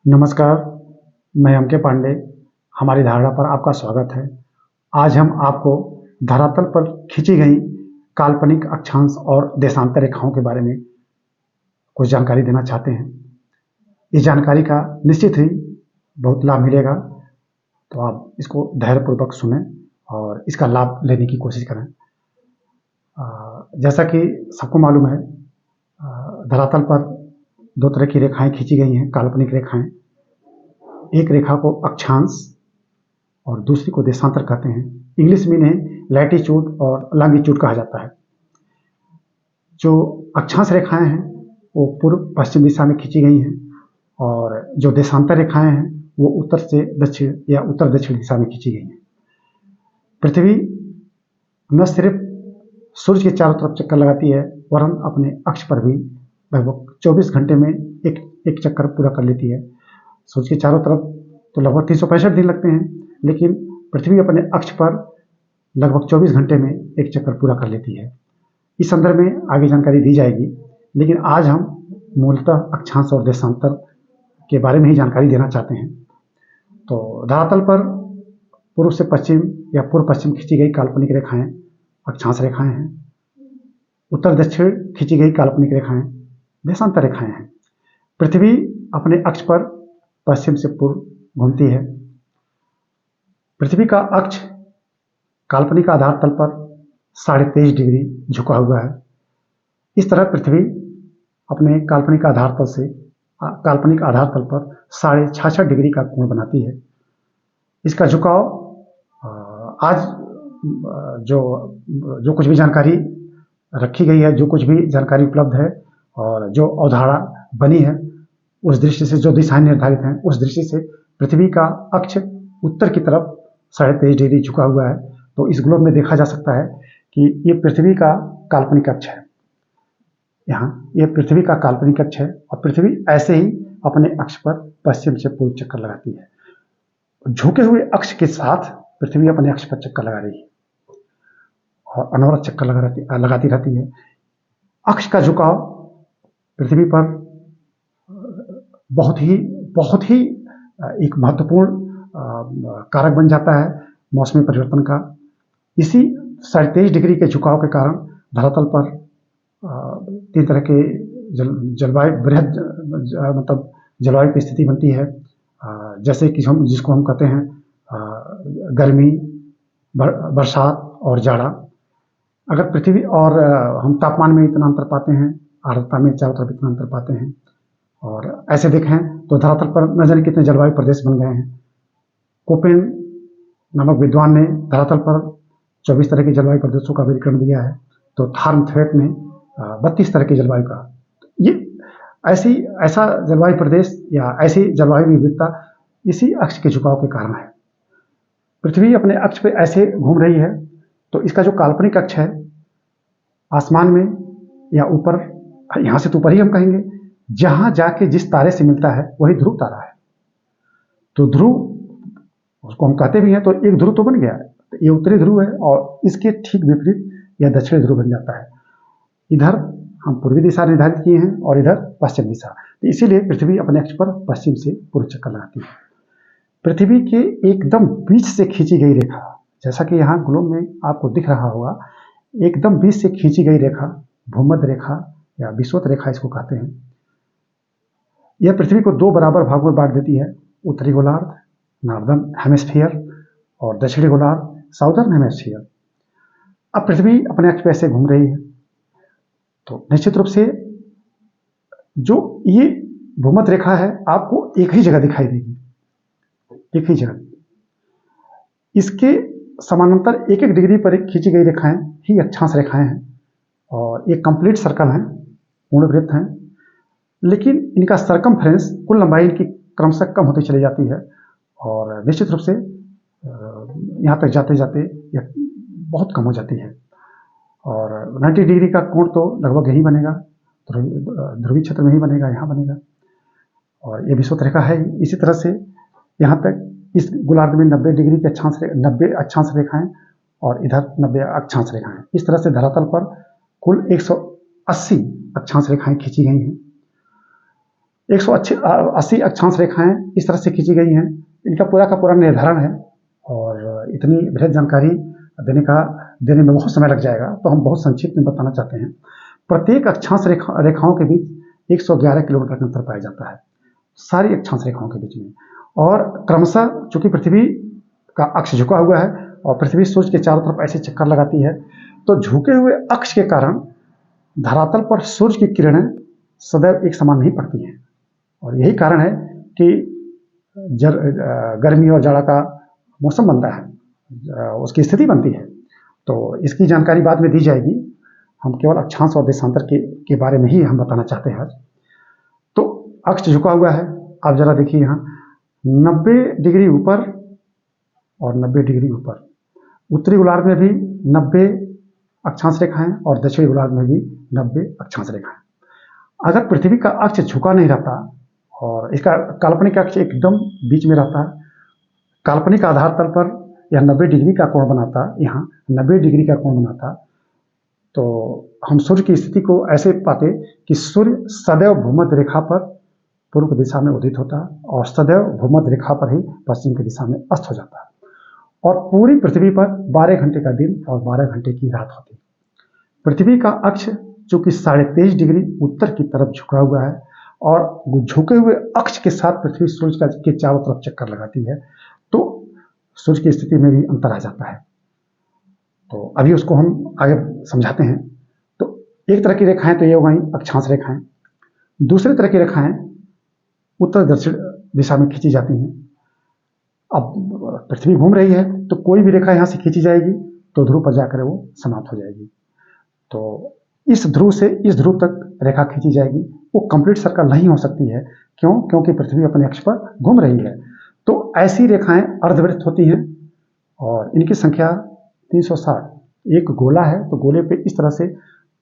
नमस्कार, मैं एम के पांडे। हमारी धारणा पर आपका स्वागत है। आज हम आपको धरातल पर खींची गई काल्पनिक अक्षांश और देशांतर रेखाओं के बारे में कुछ जानकारी देना चाहते हैं। इस जानकारी का निश्चित ही बहुत लाभ मिलेगा, तो आप इसको धैर्यपूर्वक सुनें और इसका लाभ लेने की कोशिश करें। जैसा कि सबको मालूम है, धरातल पर दो तरह की रेखाएं खींची गई हैं, काल्पनिक रेखाएं। एक रेखा को अक्षांश और दूसरी को देशांतर कहते हैं। इंग्लिश में इन्हें लैटिट्यूड और लॉन्गिट्यूड कहा जाता है। जो अक्षांश रेखाएं हैं वो पूर्व पश्चिम दिशा में खींची गई हैं, और जो देशांतर रेखाएं हैं वो उत्तर से दक्षिण या उत्तर दक्षिण दिशा में खींची गई हैं। पृथ्वी न सिर्फ सूर्य के चारों तरफ चक्कर लगाती है, वरन अपने अक्ष पर भी लगभग 24 घंटे में एक चक्कर पूरा कर लेती है। सूर्य के चारों तरफ तो लगभग 365 दिन लगते हैं, लेकिन पृथ्वी अपने अक्ष पर लगभग 24 घंटे में एक चक्कर पूरा कर लेती है। इस संदर्भ में आगे जानकारी दी जाएगी, लेकिन आज हम मूलतः अक्षांश और देशांतर के बारे में ही जानकारी देना चाहते हैं। तो धरातल पर पूर्व से पश्चिम या पूर्व पश्चिम खींची गई काल्पनिक रेखाएं अक्षांश रेखाएं हैं। उत्तर दक्षिण खींची गई काल्पनिक रेखाएं देशांतर रेखाएं हैं। पृथ्वी अपने अक्ष पर पश्चिम से पूर्व घूमती है। पृथ्वी का अक्ष काल्पनिक आधार तल पर 23.5 डिग्री झुका हुआ है। इस तरह पृथ्वी अपने काल्पनिक आधार तल पर 66.5 डिग्री का कोण बनाती है। इसका झुकाव आज जो कुछ भी जानकारी रखी गई है, जो कुछ भी जानकारी उपलब्ध है और जो अवधारणा बनी है, उस दृष्टि से जो दिशाएं निर्धारित हैं, उस दृष्टि से पृथ्वी का अक्ष उत्तर की तरफ 23.5 डिग्री झुका हुआ है। तो इस ग्लोब में देखा जा सकता है कि ये पृथ्वी का काल्पनिक अक्ष है। यहाँ ये पृथ्वी का काल्पनिक अक्ष है, और पृथ्वी ऐसे ही अपने अक्ष पर पश्चिम से पूर्व चक्कर लगाती है। झुके हुए अक्ष के साथ पृथ्वी अपने अक्ष पर चक्कर लगा रही है और अनवरत चक्कर लगाती रहती है। अक्ष का झुकाव पृथ्वी पर बहुत ही एक महत्वपूर्ण कारक बन जाता है मौसमी परिवर्तन का। इसी 23.5 डिग्री के झुकाव के कारण धरातल पर 3 तरह के जलवायु की स्थिति बनती है, जैसे कि जिसको हम कहते हैं गर्मी, बरसात और जाड़ा। अगर पृथ्वी और हम तापमान में इतना अंतर पाते हैं, आर्द्रता में चारों तरफ इतना अंतर पाते हैं, और ऐसे देखें तो धरातल पर न जाने कितने जलवायु प्रदेश बन गए हैं। कोपेन नामक विद्वान ने धरातल पर 24 तरह के जलवायु प्रदेशों का वर्गीकरण दिया है, तो थार्मथ्वेट ने 32 तरह के जलवायु का। ये ऐसा जलवायु प्रदेश या ऐसी जलवायु विविधता इसी अक्ष के झुकाव के कारण है। पृथ्वी अपने अक्ष पे ऐसे घूम रही है, तो इसका जो काल्पनिक अक्ष है आसमान में या ऊपर, यहाँ से तो ऊपर ही हम कहेंगे, जहां जाके जिस तारे से मिलता है वही ध्रुव तारा है। तो ध्रुव उसको हम कहते भी हैं, तो एक ध्रुव तो बन गया है। तो ये उत्तरी ध्रुव है और इसके ठीक विपरीत यह दक्षिणी ध्रुव बन जाता है। इधर हम पूर्वी दिशा निर्धारित किए हैं और इधर पश्चिम दिशा, तो इसीलिए पृथ्वी अपने अक्ष पर पश्चिम से पूर्व चक्कर लगाती है। पृथ्वी के एकदम बीच से खींची गई रेखा, जैसा कि यहाँ ग्लोब में आपको दिख रहा होगा, एकदम बीच से खींची गई रेखा भूमध्य रेखा या विषुवत रेखा इसको कहते हैं। यह पृथ्वी को 2 बराबर भागों में बांट देती है, उत्तरी गोलार्ध नॉर्दर्न हेमिस्फीयर और दक्षिणी गोलार्ध साउदर्न हेमिस्फीयर। अब पृथ्वी अपने अक्ष पर ऐसे घूम रही है, तो निश्चित रूप से जो ये भूमध्य रेखा है आपको एक ही जगह दिखाई देगी, एक ही जगह। इसके समानांतर 1-1 डिग्री पर खींची गई रेखाएं ही अक्षांश रेखाएं हैं, और ये कंप्लीट सर्कल हैं, पूर्ण वृत्त हैं, लेकिन इनका सरकमफ्रेंस, कुल लंबाई इनकी क्रमशः कम होती चली जाती है, और निश्चित रूप से यहाँ तक जाते जाते यह बहुत कम हो जाती है। और 90 डिग्री का कोण तो लगभग यही बनेगा, ध्रुवीय क्षेत्र में ही बनेगा, यहाँ बनेगा, और ये विषुवत रेखा है। इसी तरह से यहाँ तक इस गोलार्ध में 90 डिग्री के 90 अक्षांश रेखाएं और इधर 90 अक्षांश रेखाएं। इस तरह से धरातल पर कुल 180 अक्षांश रेखाएं खींची गई हैं। 180 अक्षांश रेखाएं इस तरह से खींची गई हैं। इनका पूरा का पूरा निर्धारण है और इतनी बृहद जानकारी देने में बहुत समय लग जाएगा, तो हम बहुत संक्षिप्त में बताना चाहते हैं। प्रत्येक अक्षांश रेखाओं के बीच 111 किलोमीटर का अंतर पाया जाता है, सारी अक्षांश रेखाओं के बीच में। और क्रमशः चूंकि पृथ्वी का अक्ष झुका हुआ है और पृथ्वी सूर्य के चारों तरफ ऐसे चक्कर लगाती है, तो झुके हुए अक्ष के कारण धरातल पर सूर्य की किरणें सदैव एक समान नहीं पड़ती हैं, और यही कारण है कि गर्मी और जाड़ा का मौसम बनता है, उसकी स्थिति बनती है। तो इसकी जानकारी बाद में दी जाएगी, हम केवल अक्षांश और देशांतर के बारे में ही हम बताना चाहते हैं आज। तो अक्ष झुका हुआ है, आप जरा देखिए यहाँ 90 डिग्री ऊपर और 90 डिग्री ऊपर। उत्तरी गोलार्ध में भी 90 अक्षांश रेखाएं और दक्षिणी गोलार्ध में भी 90 अक्षांश रेखाएं। अगर पृथ्वी का अक्ष झुका नहीं रहता और इसका काल्पनिक अक्ष एकदम बीच में रहता, काल्पनिक आधार तल पर यह 90 डिग्री का कोण बनाता, यहाँ 90 डिग्री का कोण बनाता, तो हम सूर्य की स्थिति को ऐसे पाते कि सूर्य सदैव भूमध्य रेखा पर पूर्व दिशा में उदित होता और सदैव भूमध्य रेखा पर ही पश्चिम की दिशा में अस्त हो जाता, और पूरी पृथ्वी पर 12 घंटे का दिन और 12 घंटे की रात होती। पृथ्वी का अक्ष चूंकि 23.5 डिग्री उत्तर की तरफ झुका हुआ है और झुके हुए अक्ष के साथ पृथ्वी सूर्य के चारों तरफ चक्कर लगाती है, तो सूर्य की स्थिति में भी अंतर आ जाता है। तो अभी उसको हम आगे समझाते हैं। तो एक तरह की रेखाएं तो ये हो गई अक्षांश रेखाएं, दूसरी तरह की रेखाएं उत्तर दक्षिण दिशा में खींची जाती हैं। अब पृथ्वी घूम रही है तो कोई भी रेखा यहाँ से खींची जाएगी तो ध्रुव पर जाकर वो समाप्त हो जाएगी। तो इस ध्रुव से इस ध्रुव तक रेखा खींची जाएगी, वो कंप्लीट सर्कल नहीं हो सकती है। क्यों? क्योंकि पृथ्वी अपने अक्ष पर घूम रही है। तो ऐसी रेखाएं अर्धवृत्त होती हैं और इनकी संख्या 360। एक गोला है तो गोले पे इस तरह से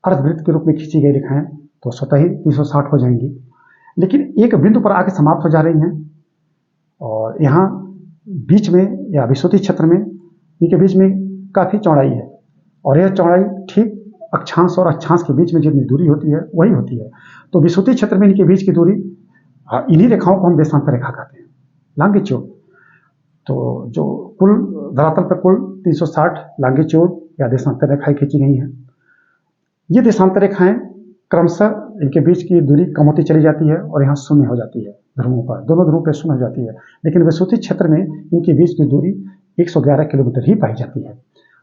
अर्धवृत्त के रूप में खींची गई रेखाएं तो स्वतः ही 360 हो जाएंगी, लेकिन एक बिंदु पर आके समाप्त हो जा रही हैं। और यहाँ बीच में या विषुवती क्षेत्र में इनके बीच में काफ़ी चौड़ाई है, और यह चौड़ाई ठीक अक्षांश और अक्षांश के बीच में जितनी दूरी होती है वही होती है। तो विषुवती क्षेत्र में इनके बीच की दूरी, इन्हीं रेखाओं को हम देशांतर रेखा कहते हैं, लॉन्गिट्यूड। तो जो कुल धरातल पर कुल 360 लॉन्गिट्यूड या देशांतर रेखाएं खींची गई हैं। ये देशांतर रेखाएं क्रमशः इनके बीच की दूरी कम होती चली जाती है और यहाँ शून्य हो जाती है ध्रुवों पर, दोनों ध्रुवों पर शून्य हो जाती है। लेकिन विषुवती क्षेत्र में इनके बीच की दूरी 111 किलोमीटर ही पाई जाती है।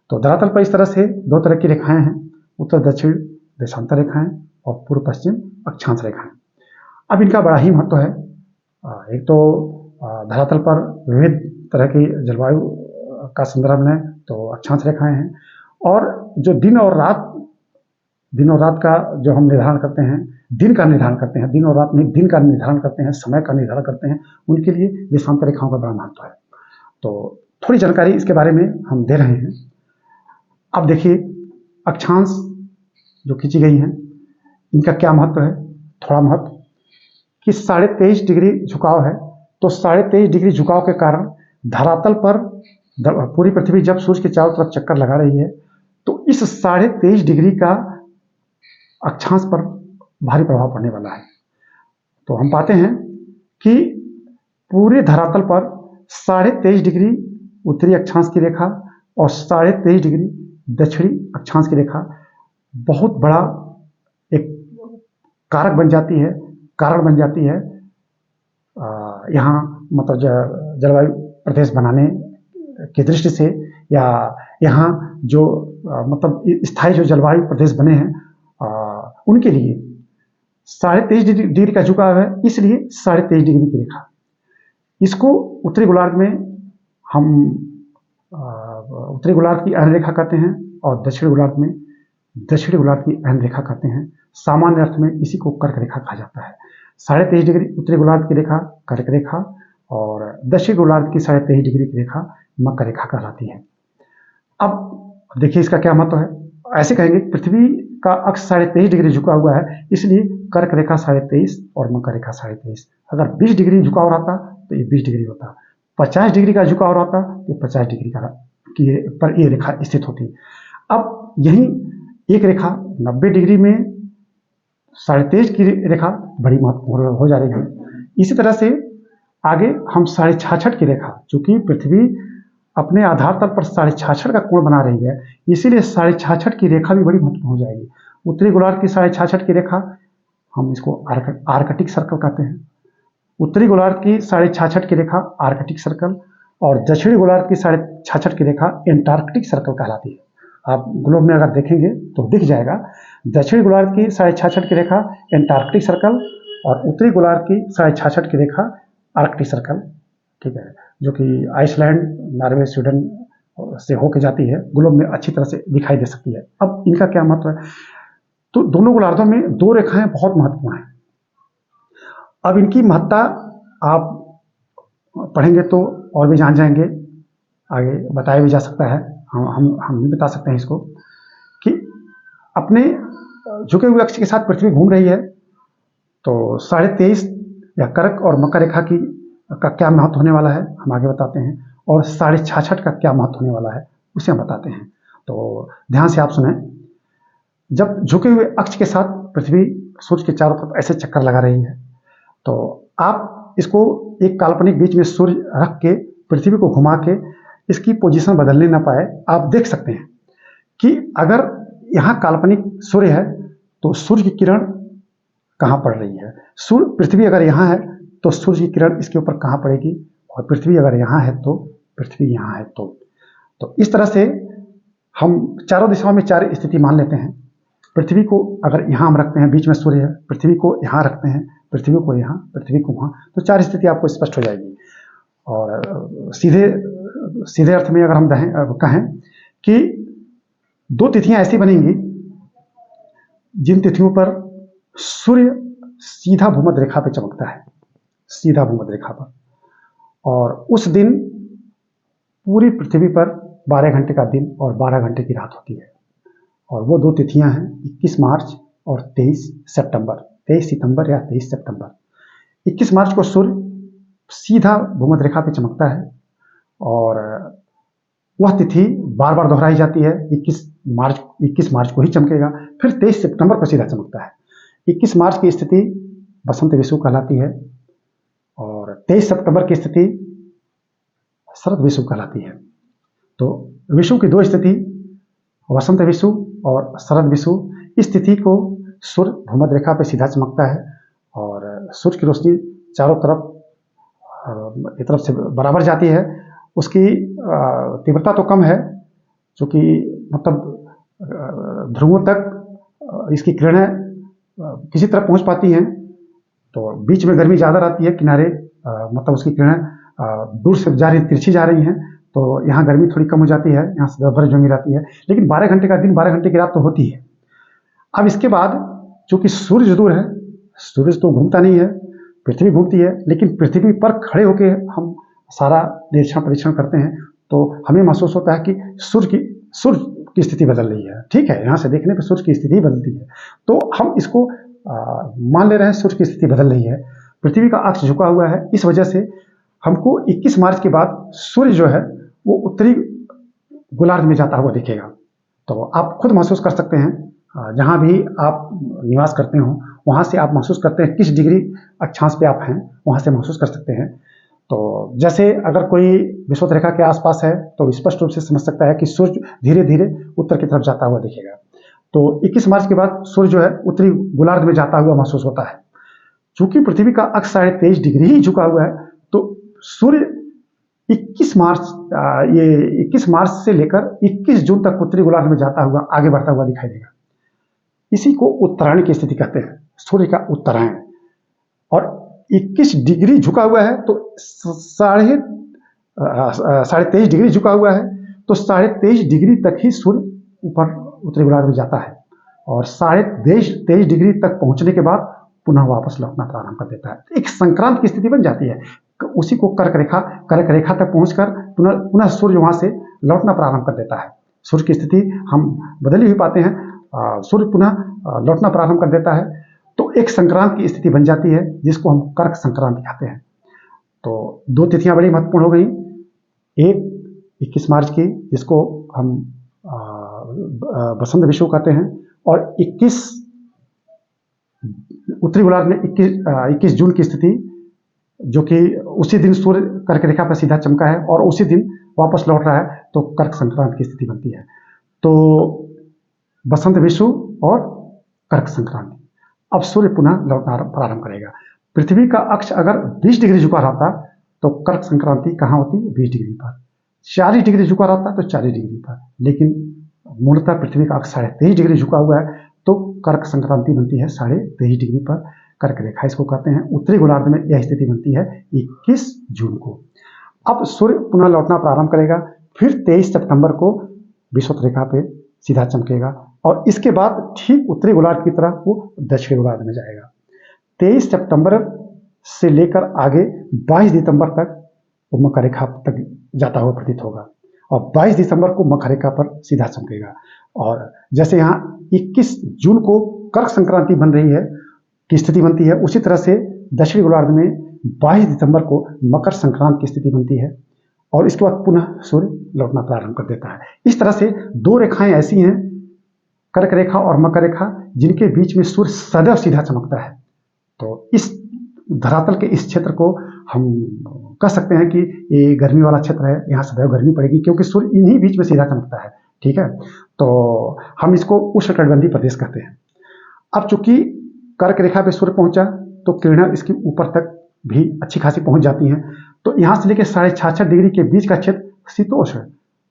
तो धरातल पर इस तरह से दो तरह की रेखाएं हैं, उत्तर दक्षिण देशांतर रेखाएं और पूर्व पश्चिम अक्षांश रेखाएं। अब इनका बड़ा ही महत्व है। एक तो धरातल पर विविध तरह की जलवायु का संदर्भ में तो अक्षांश रेखाएं हैं, और जो दिन और रात का जो हम निर्धारण करते हैं, दिन का निर्धारण करते हैं, दिन और रात नहीं, दिन का निर्धारण करते हैं, समय का निर्धारण करते हैं, उनके लिए देशांतर रेखाओं का बड़ा महत्व है। तो थोड़ी जानकारी इसके बारे में हम दे रहे हैं। अब देखिए अक्षांश जो खींची गई हैं इनका क्या महत्व है। थोड़ा महत्व कि 23.5 डिग्री झुकाव है, तो 23.5 डिग्री झुकाव के कारण धरातल पर पूरी पृथ्वी जब सूर्य के चारों तरफ चक्कर लगा रही है तो इस 23.5 डिग्री का अक्षांश पर भारी प्रभाव पड़ने वाला है। तो हम पाते हैं कि पूरे धरातल पर 23.5 डिग्री उत्तरी अक्षांश की रेखा और 23.5 डिग्री दक्षिणी अक्षांश की रेखा बहुत बड़ा एक कारक बन जाती है, कारण बन जाती है यहाँ मतलब जलवायु प्रदेश बनाने की दृष्टि से, या यहाँ जो मतलब स्थायी जो जलवायु प्रदेश बने हैं उनके लिए 23.5 डिग्री का झुकाव है, इसलिए 23.5 डिग्री की रेखा। इसको उत्तरी गोलार्ध में हम उत्तरी गोलार्ध की अहन रेखा कहते हैं और दक्षिणी गोलार्ध में दक्षिणी गोलार्ध की अहन रेखा कहते हैं। सामान्य अर्थ में इसी को कर्क रेखा कहा जाता है। 23.5 डिग्री उत्तरी गोलार्ध की रेखा कर्क रेखा और दक्षिणी गोलार्ध की 23.5 डिग्री की रेखा मकर रेखा कहलाती है। अब देखिए इसका क्या महत्व है। ऐसे कहेंगे पृथ्वी का अक्ष 23.5 डिग्री झुका हुआ है, इसलिए कर्क रेखा 23.5 और मकर रेखा 23.5। अगर 20 डिग्री झुकाव रहता तो ये 20 डिग्री होता, 50 डिग्री का झुकाव रहता तो 50 डिग्री का पर ये रेखा स्थित होती। अब यही एक रेखा 90 डिग्री में 23.5 की रेखा बड़ी महत्वपूर्ण हो जा रही है। इसी तरह से आगे हम 66.5 की रेखा, चूंकि पृथ्वी अपने आधार तल पर 66.5 का कोण बना रही है, इसीलिए 66.5 की रेखा भी बड़ी महत्वपूर्ण हो जाएगी। उत्तरी गोलार्ध की 66.5 की रेखा, हम इसको आर्कटिक सर्कल कहते हैं। उत्तरी गोलार्ध की 66.5 की रेखा आर्कटिक सर्कल, और दक्षिणी गोलार्ध की 66.5 की रेखा एंटार्कटिक सर्कल कहलाती है। आप ग्लोब में अगर देखेंगे तो दिख जाएगा, दक्षिणी गोलार्ध की 66.5 की रेखा एंटार्कटिक सर्कल और उत्तरी गोलार्ध की 66.5 की रेखा आर्कटिक सर्कल, ठीक है, जो कि आइसलैंड, नॉर्वे, स्वीडन से होकर जाती है, ग्लोब में अच्छी तरह से दिखाई दे सकती है। अब इनका क्या महत्व है? तो दोनों गोलार्धों में 2 रेखाएं बहुत महत्वपूर्ण हैं। अब इनकी महत्ता आप पढ़ेंगे तो और भी जान जाएंगे, आगे बताया भी जा सकता है, हम भी बता सकते हैं इसको, कि अपने झुके हुए अक्ष के साथ पृथ्वी घूम रही है, तो 23.5 या कर्क और मकर रेखा की का क्या महत्व होने वाला है हम आगे बताते हैं, और 66.5 का क्या महत्व होने वाला है उसे हम बताते हैं। तो ध्यान से आप सुने। जब झुके हुए अक्ष के साथ पृथ्वी सूर्य के चारों तरफ ऐसे चक्कर लगा रही है, तो आप इसको एक काल्पनिक बीच में सूर्य रख के पृथ्वी को घुमा के इसकी पोजीशन बदलने ना पाए, आप देख सकते हैं कि अगर यहाँ काल्पनिक सूर्य है तो सूर्य की किरण कहाँ पड़ रही है। पृथ्वी अगर यहाँ है तो सूर्य की किरण इसके ऊपर कहाँ पड़ेगी, और पृथ्वी अगर यहाँ है तो पृथ्वी यहाँ है। तो इस तरह से हम चारों दिशाओं में 4 स्थिति मान लेते हैं। पृथ्वी को अगर यहाँ हम रखते हैं, बीच में सूर्य है, पृथ्वी को यहाँ रखते हैं, पृथ्वी को यहाँ, पृथ्वी को वहाँ, तो 4 स्थिति आपको स्पष्ट हो जाएगी। और सीधे अर्थ में अगर हम कहें कि 2 तिथियां ऐसी बनेंगी जिन तिथियों पर सूर्य सीधा भूमध्य रेखा पर चमकता है, सीधा भूमध्य रेखा पर, और उस दिन पूरी पृथ्वी पर 12 घंटे का दिन और 12 घंटे की रात होती है। और वो 2 तिथियां हैं 21 मार्च और 23 सितंबर, 23 सितंबर या 23 सितंबर। 21 मार्च को सूर्य सीधा भूमध्य रेखा पर चमकता है, और वह तिथि बार बार दोहराई जाती है। 21 मार्च को ही चमकेगा, फिर 23 सितंबर को सीधा चमकता है। 21 मार्च की स्थिति बसंत विषुव कहलाती है, और 23 सितंबर की स्थिति शरद विषुव कहलाती है। तो विषुव की 2 स्थिति, वसंत विषुव और शरद विषुव, इस तिथि को सूर्य भूमध्य रेखा पर सीधा चमकता है, और सूर्य की रोशनी चारों तरफ एक तरफ से बराबर जाती है। उसकी तीव्रता तो कम है, क्योंकि मतलब ध्रुवों तक इसकी किरणें किसी तरह पहुंच पाती हैं, तो बीच में गर्मी ज़्यादा रहती है, किनारे मतलब उसकी किरणें दूर से जा रही, तिरछी जा रही हैं, तो यहाँ गर्मी थोड़ी कम हो जाती है, यहाँ से बर्फ जमी रहती है। लेकिन 12 घंटे का दिन, 12 घंटे की रात तो होती है। अब इसके बाद चूंकि सूर्य दूर है, सूर्य तो घूमता नहीं है, पृथ्वी घूमती है, लेकिन पृथ्वी पर खड़े होकर हम सारा निरीक्षण परीक्षण करते हैं, तो हमें महसूस होता है कि सूर्य की स्थिति बदल रही है। ठीक है, यहाँ से देखने पर सूर्य की स्थिति बदलती है, तो हम इसको मान ले रहे हैं सूर्य की स्थिति बदल रही है। पृथ्वी का अक्ष झुका हुआ है, इस वजह से हमको 21 मार्च के बाद सूर्य जो है वो उत्तरी गोलार्ध में जाता हुआ दिखेगा। तो आप खुद महसूस कर सकते हैं, जहाँ भी आप निवास करते हो वहाँ से आप महसूस करते हैं किस डिग्री अक्षांश पे आप हैं, वहाँ से महसूस कर सकते हैं। तो जैसे अगर कोई विषुवत रेखा के आसपास है तो स्पष्ट रूप से समझ सकता है कि सूर्य धीरे धीरे उत्तर की तरफ जाता हुआ दिखेगा। तो 21 मार्च के बाद सूर्य जो है उत्तरी गोलार्ध में जाता हुआ महसूस होता है। चूंकि पृथ्वी का अक्ष 23.5 डिग्री ही झुका हुआ है, तो सूर्य 21 मार्च से लेकर 21 जून तक उत्तरी गोलार्ध में जाता हुआ आगे बढ़ता हुआ दिखाई देगा। इसी को उत्तरायण की स्थिति कहते हैं, सूर्य का उत्तरायण। और 21 डिग्री झुका हुआ है तो 23.5 डिग्री झुका हुआ है, तो 23.5 डिग्री तक ही सूर्य ऊपर उत्तरी गोलार्ध में जाता है, और 23.5 डिग्री तक पहुंचने के बाद पुनः वापस लौटना प्रारंभ कर देता है। एक संक्रांत की स्थिति बन जाती है। उसी को कर्क रेखा तक पहुंचकर पुनः सूर्य वहां से लौटना प्रारंभ कर देता है। सूर्य की स्थिति हम बदल ही पाते हैं, सूर्य पुनः लौटना प्रारंभ कर देता है, तो एक संक्रांत की स्थिति बन जाती है, जिसको हम कर्क संक्रांति कहते हैं। तो 2 तिथियां बड़ी महत्वपूर्ण हो गई, एक 21 मार्च की जिसको हम बसंत विषुव कहते हैं, और 21 उत्तरी गोलार्ध में 21 जून की स्थिति, जो कि उसी दिन सूर्य कर्क रेखा पर सीधा चमका है और उसी दिन वापस लौट रहा है, तो कर्क संक्रांति की स्थिति बनती है। तो बसंत विषु और कर्क संक्रांति। अब सूर्य पुनः लौटना प्रारंभ करेगा। पृथ्वी का अक्ष अगर 20 डिग्री झुका रहता तो कर्क संक्रांति कहाँ होती? 20 डिग्री पर। 40 डिग्री झुका रहता तो 40 डिग्री पर, लेकिन मूलतः पृथ्वी का अक्ष 23.5 डिग्री झुका हुआ है, तो कर्क संक्रांति बनती है 23.5 डिग्री पर। कर्क रेखा इसको कहते हैं। उत्तरी गोलार्ध में यह स्थिति बनती है 21 जून को। अब सूर्य पुनः लौटना प्रारंभ करेगा, फिर 23 सितंबर को विषुवत रेखा पे सीधा चमकेगा और इसके बाद ठीक उत्तरी गोलार्ध की तरह वो दक्षिणी गोलार्ध में जाएगा। 23 सितंबर से लेकर आगे 22 दिसंबर तक वो मकर रेखा तक जाता हुआ प्रतीत होगा और 22 दिसंबर को मकर रेखा पर सीधा चमकेगा। और जैसे यहाँ 21 जून को कर्क संक्रांति बन रही है की स्थिति बनती है, उसी तरह से दक्षिणी गोलार्ध में 22 दिसंबर को मकर संक्रांति की स्थिति बनती है और इसके बाद पुनः सूर्य लौटना प्रारंभ कर देता है। इस तरह से दो रेखाएं ऐसी हैं, कर्क रेखा और मकर रेखा, जिनके बीच में सूर्य सदैव सीधा चमकता है। तो इस धरातल के इस क्षेत्र को हम कह सकते हैं कि ये गर्मी वाला क्षेत्र है, यहाँ सदैव गर्मी पड़ेगी क्योंकि सूर्य इन्हीं बीच में सीधा चमकता है। ठीक है, तो हम इसको उष्णकटिबंधीय प्रदेश कहते हैं। अब चूंकि कर्क रेखा पे सूर्य पहुंचा तो किरणें इसके ऊपर तक भी अच्छी खासी पहुंच जाती हैं, तो यहाँ से लेकर 66.5 डिग्री के बीच का क्षेत्र शीतोष्ण,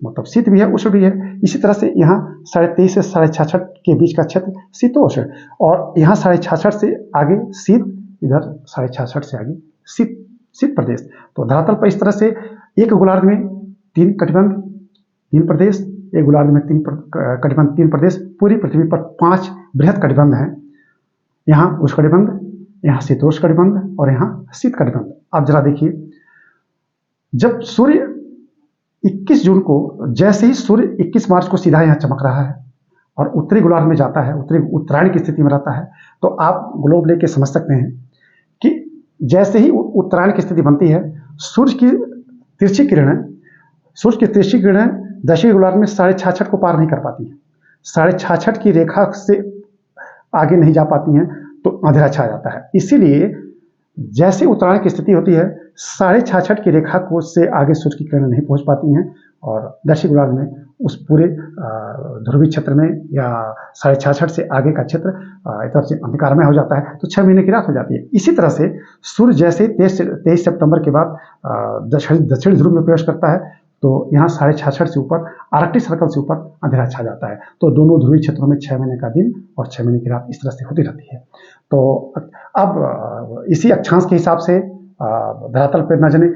मतलब शीत भी है उष्ण भी है। इसी तरह से यहाँ 23.5 से 66.5 के बीच का क्षेत्र शीतोष्ण और यहाँ 66.5 से आगे शीत, इधर 66.5 से आगे शीत प्रदेश। तो धरातल पर इस तरह से एक गोलार्ध में 3 कटिबंध 3 प्रदेश, एक गोलार्ध में 3 कटिबंध 3 प्रदेश, पूरी पृथ्वी पर 5 बृहद कटिबंध हैं। यहाँ उष्ण कटिबंध, यहाँ शीतोष्ण कटिबंध और यहाँ शीत कटिबंध। आप जरा देखिए, जब सूर्य 21 जून को, जैसे ही सूर्य 21 मार्च को सीधा यहाँ चमक रहा है और उत्तरी गोलार्ध में जाता है, उत्तरायण की स्थिति में रहता है, तो आप ग्लोब लेके समझ सकते हैं कि जैसे ही उत्तरायण की स्थिति बनती है, सूर्य की तिरछी किरणें दक्षिणी गोलार्ध में 66.5 को पार नहीं कर पाती हैं। 66.5 की रेखा से आगे नहीं जा पाती हैं, तो अंधेरा छा जाता है। इसीलिए जैसे उत्तरायण की स्थिति होती है, 66.5 की रेखा को से आगे सूर्य की किरणें नहीं पहुंच पाती हैं और दक्षिण गोलार्ध में उस पूरे ध्रुवीय क्षेत्र में या 66.5 से आगे का क्षेत्र एक तरफ से अंधकारमय हो जाता है, तो 6 महीने की रात हो जाती है। इसी तरह से सूर्य जैसे 23 सितंबर के बाद दक्षिण ध्रुव में प्रवेश करता है, तो यहाँ 66.5 से ऊपर आर्कटिक सर्कल से ऊपर अंधेरा छा जाता है। तो दोनों ध्रुवीय क्षेत्रों में 6 महीने का दिन और 6 महीने की रात इस तरह से होती रहती है। तो अब इसी अक्षांश के हिसाब से धरातल पर न जाने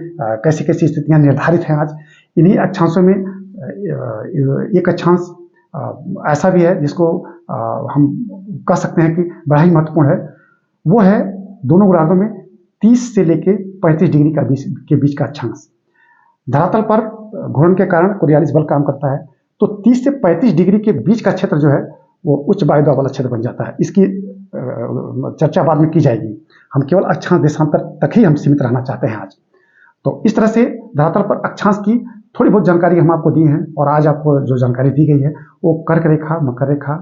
कैसी कैसी स्थितियां निर्धारित हैं आज। इन्हीं अक्षांशों में एक अक्षांश ऐसा भी है जिसको हम कह सकते हैं कि बड़ा ही महत्वपूर्ण है। वो है दोनों गोलार्धों में 30 से लेके 35 डिग्री के बीच का अक्षांश। धरातल पर घूर्णन के कारण कोरियालिस बल काम करता है, तो 30 से 35 डिग्री के बीच का क्षेत्र जो है वो उच्च वायु दाब वाला क्षेत्र बन जाता है। इसकी चर्चा बाद में की जाएगी। हम केवल अक्षांश देशांतर तक ही हम सीमित रहना चाहते हैं आज। तो इस तरह से धरातल पर अक्षांश की थोड़ी बहुत जानकारी हम आपको दी है और आज आपको जो जानकारी दी गई है वो कर्क रेखा, मकर रेखा,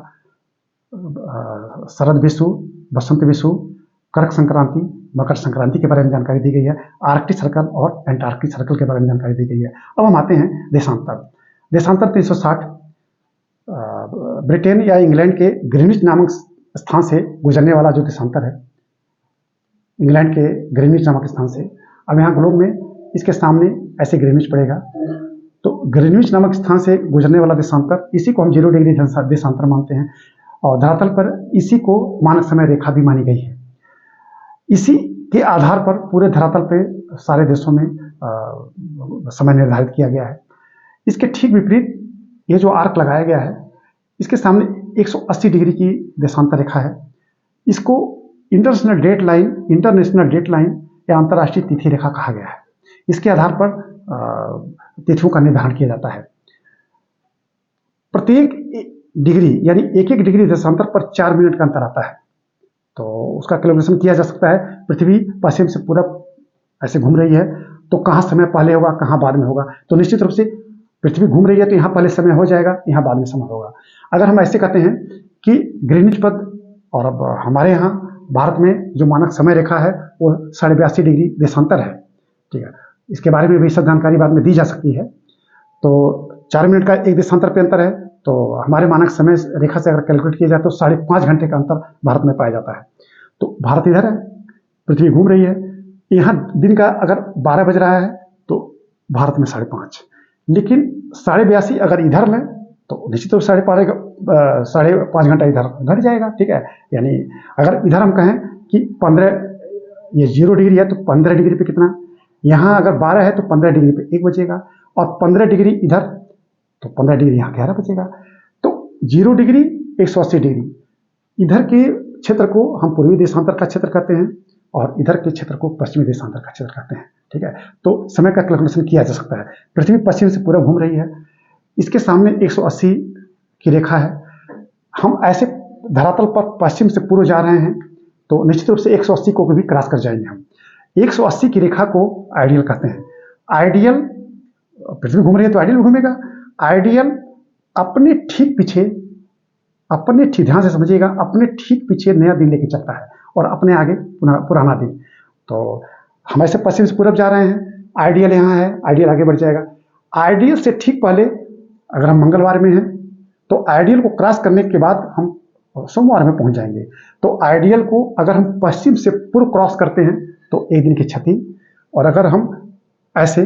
शरद विषु, बसंत विषु, कर्क संक्रांति, मकर संक्रांति के बारे में जानकारी दी गई है, आर्कटिक सर्कल और एंटार्कटिक सर्कल के बारे में जानकारी दी गई है। अब हम आते हैं देशांतर। देशांतर 360 ब्रिटेन या इंग्लैंड के ग्रीनिच नामक स्थान से गुजरने वाला जो देशांतर है, इंग्लैंड के ग्रीनिच नामक स्थान से, अब यहाँ ग्लोब में इसके सामने ऐसे ग्रीनिच पड़ेगा, तो ग्रीनिच नामक स्थान से गुजरने वाला देशांतर, इसी को हम 0 डिग्री देशांतर मानते हैं और धरातल पर इसी को मानक समय रेखा भी मानी गई है। इसी के आधार पर पूरे धरातल पे सारे देशों में समय निर्धारित किया गया है। इसके ठीक विपरीत ये जो आर्क लगाया गया है, इसके सामने 180 डिग्री की देशांतर रेखा है। इसको इंटरनेशनल डेट लाइन या अंतर्राष्ट्रीय तिथि रेखा कहा गया है। इसके आधार पर तिथियों का निर्धारण किया जाता है। प्रत्येक डिग्री यानी एक डिग्री देशांतर पर 4 मिनट का अंतर आता है, तो उसका कैलकुलेशन किया जा सकता है। पृथ्वी पश्चिम से पूरब ऐसे घूम रही है, तो कहाँ समय पहले होगा, कहाँ बाद में होगा। तो निश्चित रूप से पृथ्वी घूम रही है तो यहाँ पहले समय हो जाएगा, यहाँ बाद में समय होगा। अगर हम ऐसे कहते हैं कि ग्रीनिच पथ, और अब हमारे यहाँ भारत में जो मानक समय रेखा है वो 82.5 डिग्री देशांतर है, ठीक है। इसके बारे में भी सब जानकारी बाद में दी जा सकती है। तो 4 मिनट का एक देशांतर पे अंतर है, तो हमारे मानक समय रेखा से अगर कैलकुलेट किया जाए तो 5.5 घंटे का अंतर भारत में पाया जाता है। तो भारत इधर है, पृथ्वी घूम रही है, यहाँ दिन का अगर 12 बज रहा है तो भारत में 5.5, लेकिन 82.5 अगर इधर लें तो निश्चित रूप से 5.5 घंटा इधर घट जाएगा, ठीक है। यानी अगर इधर हम कहें कि 15, ये 0 डिग्री है तो 15 डिग्री पे कितना, यहाँ अगर 12 है तो 15 डिग्री पे 1 बचेगा, और 15 डिग्री इधर तो 15 डिग्री यहाँ 11 बचेगा। तो 0 डिग्री 180 डिग्री, इधर के क्षेत्र को हम पूर्वी देशांतर का क्षेत्र कहते हैं और इधर के क्षेत्र को पश्चिमी देशांतर का क्षेत्र कहते हैं, ठीक है। तो समय का कैलकुलेशन किया जा सकता है। पृथ्वी पश्चिम से पूरा घूम रही है, इसके सामने 180 की रेखा है, हम ऐसे धरातल पर पश्चिम से पूर्व जा रहे हैं तो निश्चित रूप से 180 को भी क्रॉस कर जाएंगे हम। 180 की रेखा को आइडियल कहते हैं। आइडियल, पृथ्वी घूम रही है तो आइडियल घूमेगा। आइडियल अपने ठीक पीछे, अपने ठीक, ध्यान से समझिएगा, अपने ठीक पीछे नया दिन लेके चलता है और अपने आगे पुराना दिन। तो हम ऐसे पश्चिम से पूरब जा रहे हैं, आइडियल यहाँ है, आइडियल आगे बढ़ जाएगा। आइडियल से ठीक पहले अगर हम मंगलवार में हैं तो आइडियल को क्रॉस करने के बाद हम सोमवार में पहुंच जाएंगे। तो आइडियल को अगर हम पश्चिम से पूर्व क्रॉस करते हैं तो एक दिन की क्षति, और अगर हम ऐसे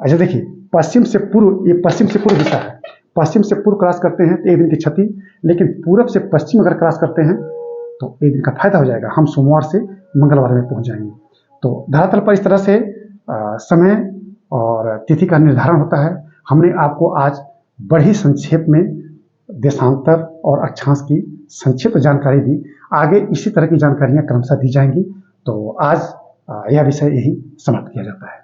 देखिए पश्चिम से पूर्व, ये पश्चिम से पूर्व दिशा है, पश्चिम से पूर्व क्रॉस करते हैं तो एक दिन की क्षति, लेकिन पूरब से पश्चिम अगर क्रॉस करते हैं तो एक दिन का फायदा हो जाएगा, हम सोमवार से मंगलवार में पहुंच जाएंगे। तो धरातल पर इस तरह से समय और तिथि का निर्धारण होता है। हमने आपको आज बड़ी संक्षेप में देशांतर और अक्षांश की संक्षिप्त जानकारी दी। आगे इसी तरह की जानकारियां क्रमशः दी जाएंगी। तो आज यह विषय यही समाप्त किया जाता है।